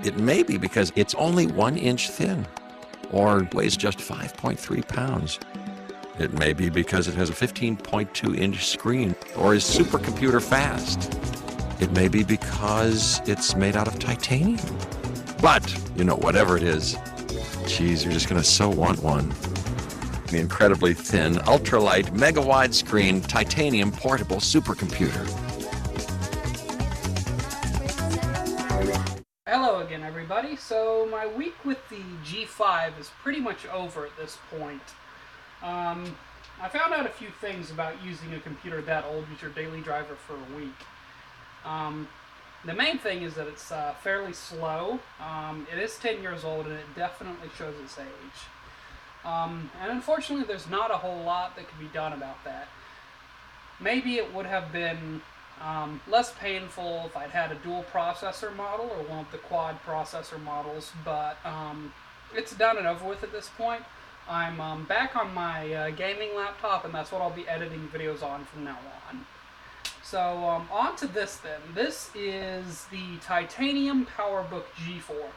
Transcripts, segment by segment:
It may be because it's only 1 inch thin, or weighs just 5.3 pounds. It may be because it has a 15.2-inch screen, or is supercomputer fast. It may be because it's made out of titanium. But, whatever it is, geez, you're just going to so want one. The incredibly thin, ultralight, mega-wide screen, titanium portable supercomputer. Hello again, everybody. So my week with the G5 is pretty much over at this point. I found out a few things about using a computer that old as your daily driver for a week. The main thing is that it's fairly slow. It is 10 years old and it definitely shows its age. And unfortunately there's not a whole lot that can be done about that. Maybe it would have been less painful if I'd had a dual processor model or one of the quad processor models, but it's done and over with at this point. I'm back on my gaming laptop, and that's what I'll be editing videos on from now on. So on to this then. This is the Titanium PowerBook G4.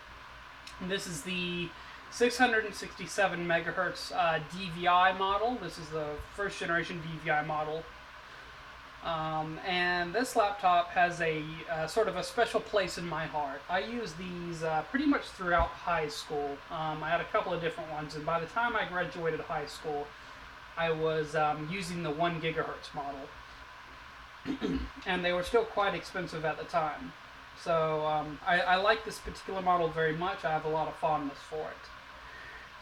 And this is the 667 megahertz DVI model. This is the first generation DVI model. And this laptop has a sort of a special place in my heart. I used these pretty much throughout high school. I had a couple of different ones, and by the time I graduated high school, I was using the 1 gigahertz model. And they were still quite expensive at the time. So I like this particular model very much. I have a lot of fondness for it.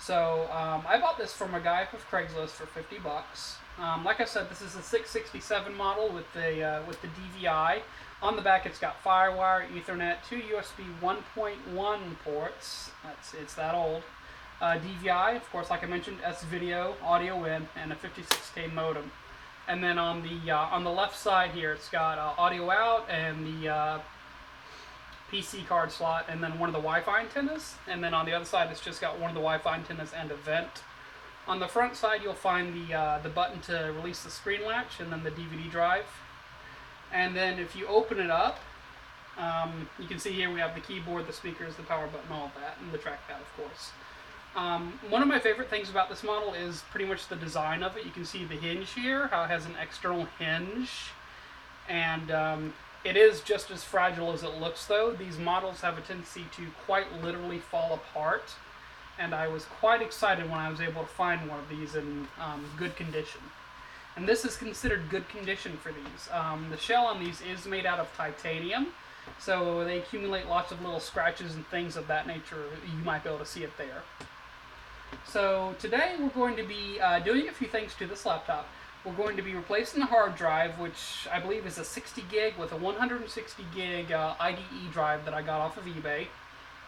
So I bought this from a guy with Craigslist for 50 bucks. Like I said, this is a 667 model with the DVI. On the back, it's got FireWire, Ethernet, 2 USB 1.1 ports. It's that old. DVI, of course, like I mentioned, S-Video, audio in, and a 56K modem. And then on the left side here, it's got audio out and the PC card slot, and then one of the Wi-Fi antennas. And then on the other side, it's just got one of the Wi-Fi antennas and a vent. On the front side, you'll find the button to release the screen latch, and then the DVD drive. And then if you open it up, you can see here we have the keyboard, the speakers, the power button, all of that, and the trackpad, of course. One of my favorite things about this model is pretty much the design of it. You can see the hinge here, how it has an external hinge. And it is just as fragile as it looks, though. These models have a tendency to quite literally fall apart. And I was quite excited when I was able to find one of these in good condition. And this is considered good condition for these. The shell on these is made out of titanium, so they accumulate lots of little scratches and things of that nature. You might be able to see it there. So today we're going to be doing a few things to this laptop. We're going to be replacing the hard drive, which I believe is a 60 gig with a 160 gig IDE drive that I got off of eBay.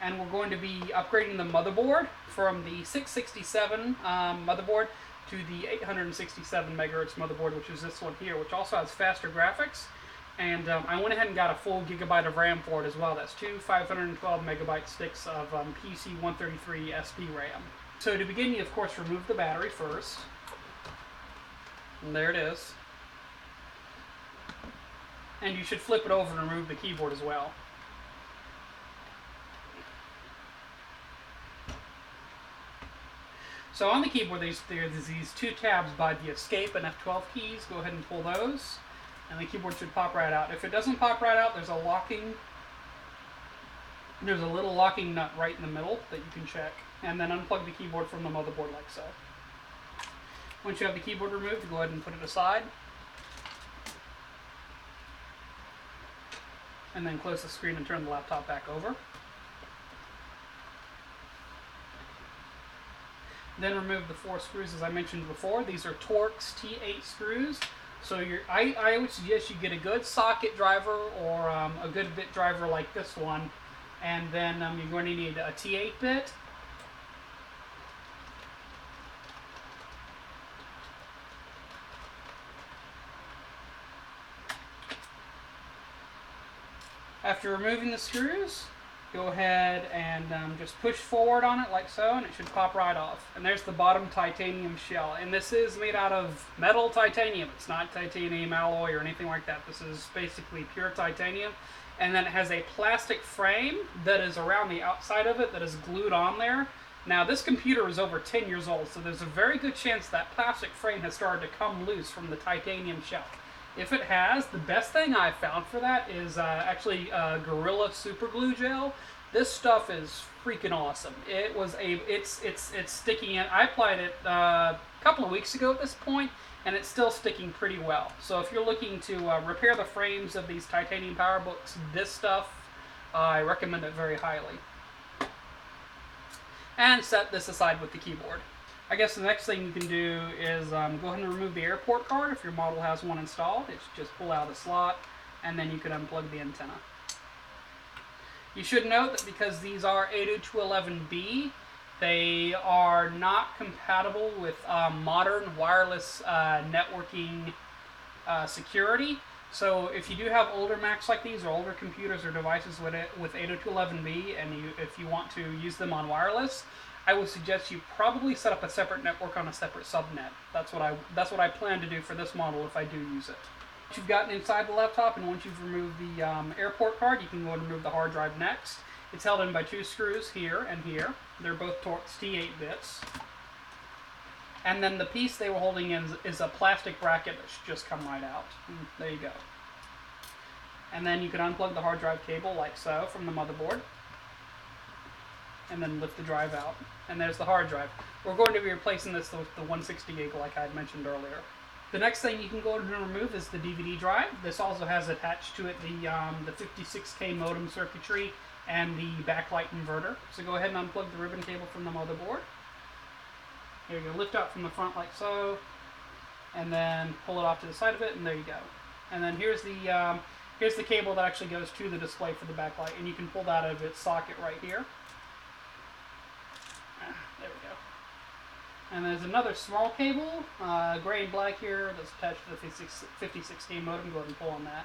And we're going to be upgrading the motherboard from the 667 motherboard to the 867 megahertz motherboard, which is this one here, which also has faster graphics. And I went ahead and got a full gigabyte of RAM for it as well. That's two 512 megabyte sticks of PC133 SP RAM. So to begin, you of course remove the battery first. And there it is. And you should flip it over and remove the keyboard as well. So on the keyboard, there's these two tabs by the Escape and F12 keys. Go ahead and pull those, and the keyboard should pop right out. If it doesn't pop right out, there's a little locking nut right in the middle that you can check, and then unplug the keyboard from the motherboard like so. Once you have the keyboard removed, go ahead and put it aside, and then close the screen and turn the laptop back over. Then remove the 4 screws as I mentioned before. These are Torx T8 screws. So I would suggest you get a good socket driver or a good bit driver like this one. And then you're going to need a T8 bit. After removing the screws, go ahead and just push forward on it like so, and it should pop right off. And there's the bottom titanium shell. And this is made out of metal titanium. It's not titanium alloy or anything like that. This is basically pure titanium. and then it has a plastic frame that is around the outside of it that is glued on there. Now, this computer is over 10 years old, so there's a very good chance that plastic frame has started to come loose from the titanium shell. If it has, the best thing I've found for that is actually Gorilla Super Glue Gel. This stuff is freaking awesome. It's sticking in. I applied it a couple of weeks ago at this point, and it's still sticking pretty well. So if you're looking to repair the frames of these Titanium PowerBooks, this stuff, I recommend it very highly. And set this aside with the keyboard. I guess the next thing you can do is go ahead and remove the airport card if your model has one installed. It's just pull out a slot, and then you can unplug the antenna. You should note that because these are 802.11b, they are not compatible with modern wireless networking security. So if you do have older Macs like these, or older computers or devices with 802.11b, and if you want to use them on wireless, I would suggest you probably set up a separate network on a separate subnet. That's what I plan to do for this model if I do use it. Once you've gotten inside the laptop, and once you've removed the airport card, you can go and remove the hard drive next. It's held in by two screws here and here. They're both Torx T8 bits. And then the piece they were holding in is a plastic bracket that should just come right out. There you go. And then you can unplug the hard drive cable like so from the motherboard. And then lift the drive out. And there's the hard drive. We're going to be replacing this with the 160 gig like I had mentioned earlier. The next thing you can go ahead and remove is the DVD drive. This also has attached to it the 56K modem circuitry and the backlight inverter. So go ahead and unplug the ribbon cable from the motherboard. Here you go, lift out from the front like so, and then pull it off to the side of it, and there you go. And then here's the cable that actually goes to the display for the backlight, and you can pull that out of its socket right here. There we go. And there's another small cable, gray and black here, that's attached to the 56K modem. Go ahead and pull on that.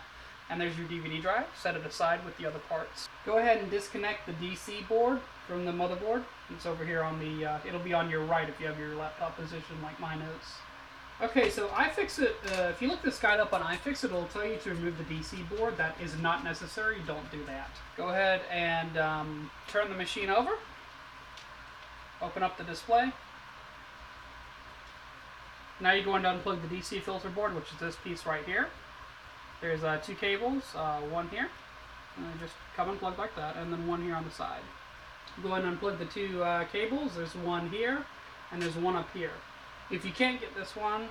And there's your DVD drive. Set it aside with the other parts. Go ahead and disconnect the DC board from the motherboard. It's over here on the, it'll be on your right if you have your laptop positioned like mine is. Okay, so iFixit, if you look this guide up on iFixit, it'll tell you to remove the DC board. That is not necessary. Don't do that. Go ahead and turn the machine over. Open up the display. Now you're going to unplug the DC filter board, which is this piece right here. There's two cables, one here, and they just come unplugged like that, and then one here on the side. Go ahead and unplug the two cables. There's one here, and there's one up here. If you can't get this one,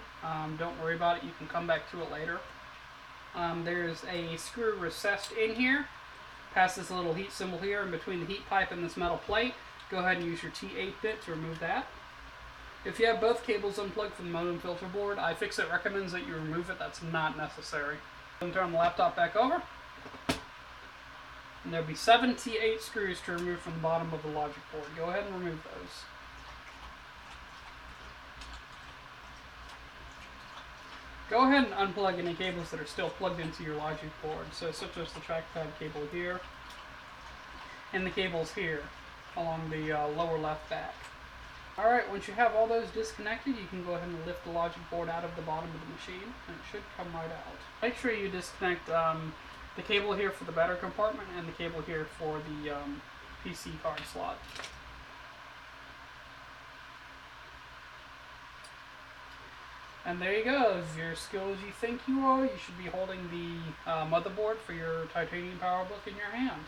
don't worry about it. You can come back to it later. There's a screw recessed in here, past this little heat symbol here, in between the heat pipe and this metal plate. Go ahead and use your T8 bit to remove that. If you have both cables unplugged from the modem filter board, iFixit recommends that you remove it. That's not necessary. Turn the laptop back over. And there'll be 7 T8 screws to remove from the bottom of the logic board. Go ahead and remove those. Go ahead and unplug any cables that are still plugged into your logic board. So such as the trackpad cable here, and the cables here along the lower left back. Alright, once you have all those disconnected, you can go ahead and lift the logic board out of the bottom of the machine, and it should come right out. Make sure you disconnect the cable here for the battery compartment and the cable here for the PC card slot. And there you go. As you're skilled as you think you are, you should be holding the motherboard for your Titanium PowerBook in your hand.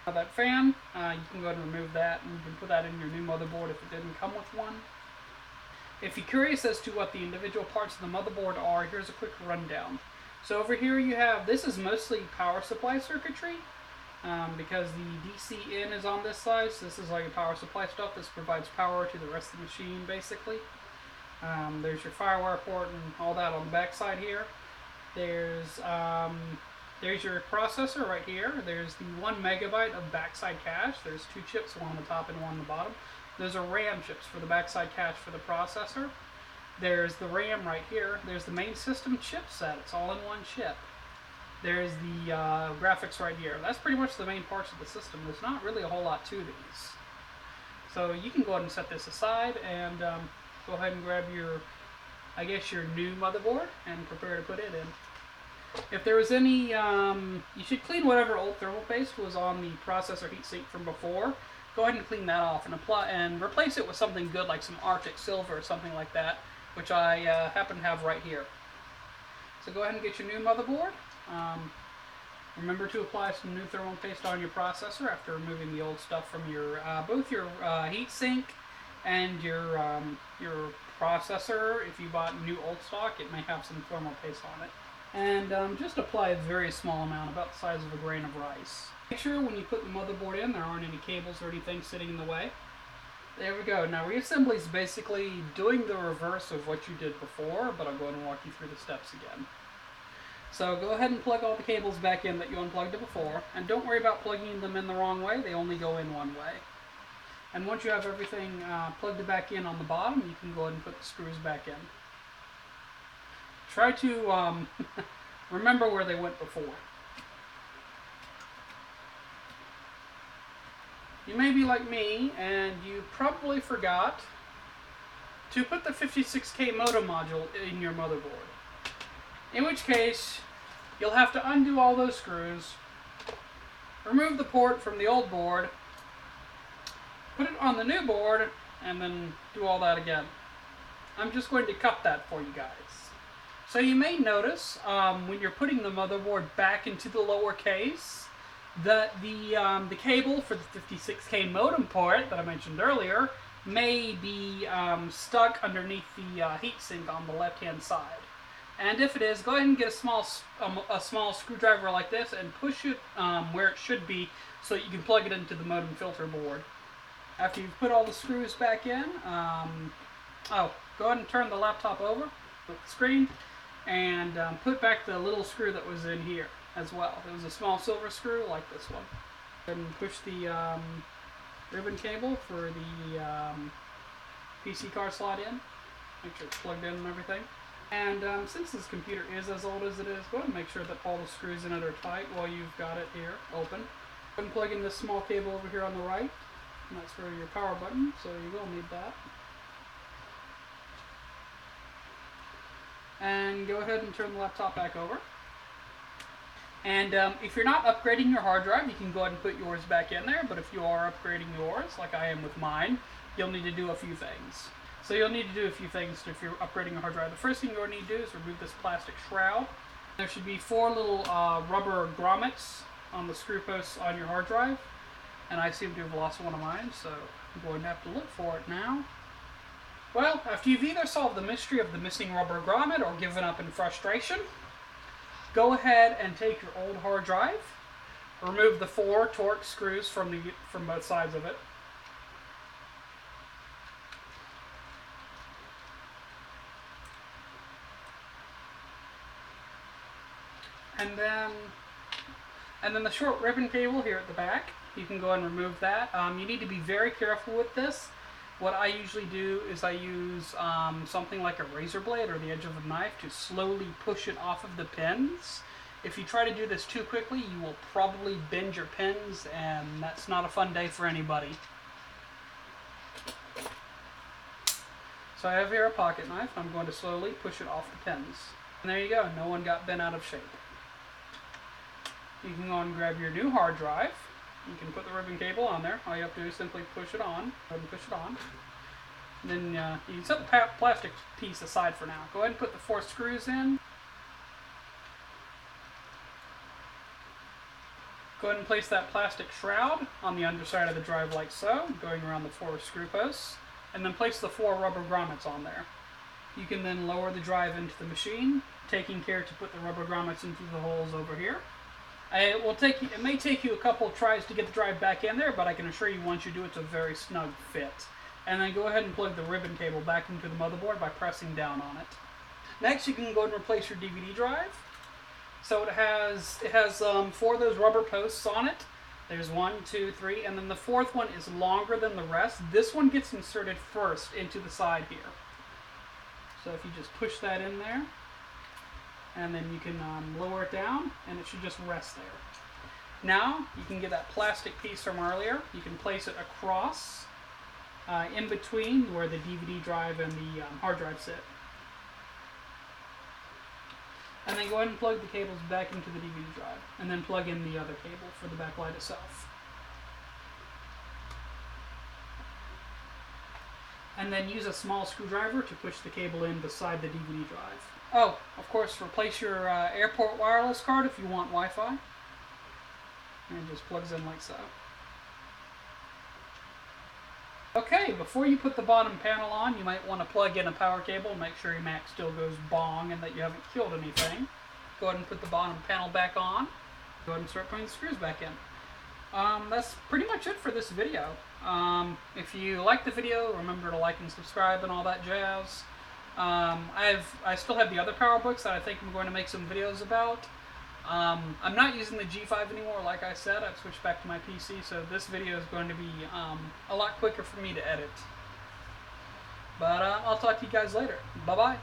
Now that fan, you can go ahead and remove that, and you can put that in your new motherboard if it didn't come with one. If you're curious as to what the individual parts of the motherboard are, here's a quick rundown. So over here you have, this is mostly power supply circuitry, because the DC in is on this side, so this is like a power supply stuff. This provides power to the rest of the machine, basically. There's your FireWire port and all that on the back side here. There's your processor right here. There's the 1 megabyte of backside cache. There's two chips, one on the top and one on the bottom. Those are RAM chips for the backside cache for the processor. There's the RAM right here. There's the main system chipset. It's all in one chip. There's the graphics right here. That's pretty much the main parts of the system. There's not really a whole lot to these. So you can go ahead and set this aside and go ahead and grab your, I guess, your new motherboard and prepare to put it in. If there was any, you should clean whatever old thermal paste was on the processor heatsink from before. Go ahead and clean that off and apply and replace it with something good like some Arctic Silver or something like that, which I happen to have right here. So go ahead and get your new motherboard. Remember to apply some new thermal paste on your processor after removing the old stuff from your both your heatsink and your processor. If you bought new old stock, it may have some thermal paste on it. And just apply a very small amount, about the size of a grain of rice. Make sure when you put the motherboard in, there aren't any cables or anything sitting in the way. There we go. Now reassembly is basically doing the reverse of what you did before, but I'll go ahead and walk you through the steps again. So go ahead and plug all the cables back in that you unplugged it before, and don't worry about plugging them in the wrong way, they only go in one way. And once you have everything plugged back in on the bottom, you can go ahead and put the screws back in. Try to remember where they went before. You may be like me, and you probably forgot to put the 56K modem module in your motherboard. In which case, you'll have to undo all those screws, remove the port from the old board, put it on the new board, and then do all that again. I'm just going to cut that for you guys. So you may notice when you're putting the motherboard back into the lower case that the cable for the 56K modem port that I mentioned earlier may be stuck underneath the heatsink on the left-hand side. And if it is, go ahead and get a small screwdriver like this and push it where it should be so that you can plug it into the modem filter board. After you've put all the screws back in, go ahead and turn the laptop over with the screen and put back the little screw that was in here as well. It was a small silver screw like this one. Go ahead and push the ribbon cable for the PC card slot in. Make sure it's plugged in and everything. And since this computer is as old as it is, go ahead and make sure that all the screws in it are tight while you've got it here open. Go ahead and plug in this small cable over here on the right. And that's for your power button, so you will need that. And go ahead and turn the laptop back over. And if you're not upgrading your hard drive, you can go ahead and put yours back in there. But if you are upgrading yours, like I am with mine, you'll need to do a few things. So you'll need to do a few things if you're upgrading a hard drive. The first thing you'll need to do is remove this plastic shroud. There should be 4 little rubber grommets on the screw posts on your hard drive. And I seem to have lost one of mine, so I'm going to have to look for it now. Well, after you've either solved the mystery of the missing rubber grommet or given up in frustration, go ahead and take your old hard drive, remove the 4 Torx screws from both sides of it. And then the short ribbon cable here at the back, you can go and remove that. You need to be very careful with this. What I usually do is I use something like a razor blade or the edge of a knife to slowly push it off of the pins. If you try to do this too quickly, you will probably bend your pins, and that's not a fun day for anybody. So I have here a pocket knife. I'm going to slowly push it off the pins. And there you go. No one got bent out of shape. You can go and grab your new hard drive. You can put the ribbon cable on there. All you have to do is simply push it on. Go ahead and push it on. And then you can set the plastic piece aside for now. Go ahead and put the 4 screws in. Go ahead and place that plastic shroud on the underside of the drive like so, going around the 4 screw posts. And then place the 4 rubber grommets on there. You can then lower the drive into the machine, taking care to put the rubber grommets into the holes over here. It may take you a couple of tries to get the drive back in there, but I can assure you once you do, it's a very snug fit. And then go ahead and plug the ribbon cable back into the motherboard by pressing down on it. Next, you can go ahead and replace your DVD drive. So it has 4 of those rubber posts on it. There's 1, 2, 3, and then the 4th one is longer than the rest. This one gets inserted first into the side here. So if you just push that in there, and then you can lower it down, and it should just rest there. Now, you can get that plastic piece from earlier. You can place it across, in between where the DVD drive and the hard drive sit. And then go ahead and plug the cables back into the DVD drive, and then plug in the other cable for the backlight itself. And then use a small screwdriver to push the cable in beside the DVD drive. Oh, of course, replace your airport wireless card if you want Wi-Fi. And it just plugs in like so. Okay, before you put the bottom panel on, you might want to plug in a power cable and make sure your Mac still goes bong and that you haven't killed anything. Go ahead and put the bottom panel back on. Go ahead and start putting the screws back in. That's pretty much it for this video. If you like the video, remember to like and subscribe and all that jazz. I still have the other PowerBooks that I think I'm going to make some videos about. I'm not using the G5 anymore, like I said. I've switched back to my PC, so this video is going to be a lot quicker for me to edit. But I'll talk to you guys later. Bye-bye.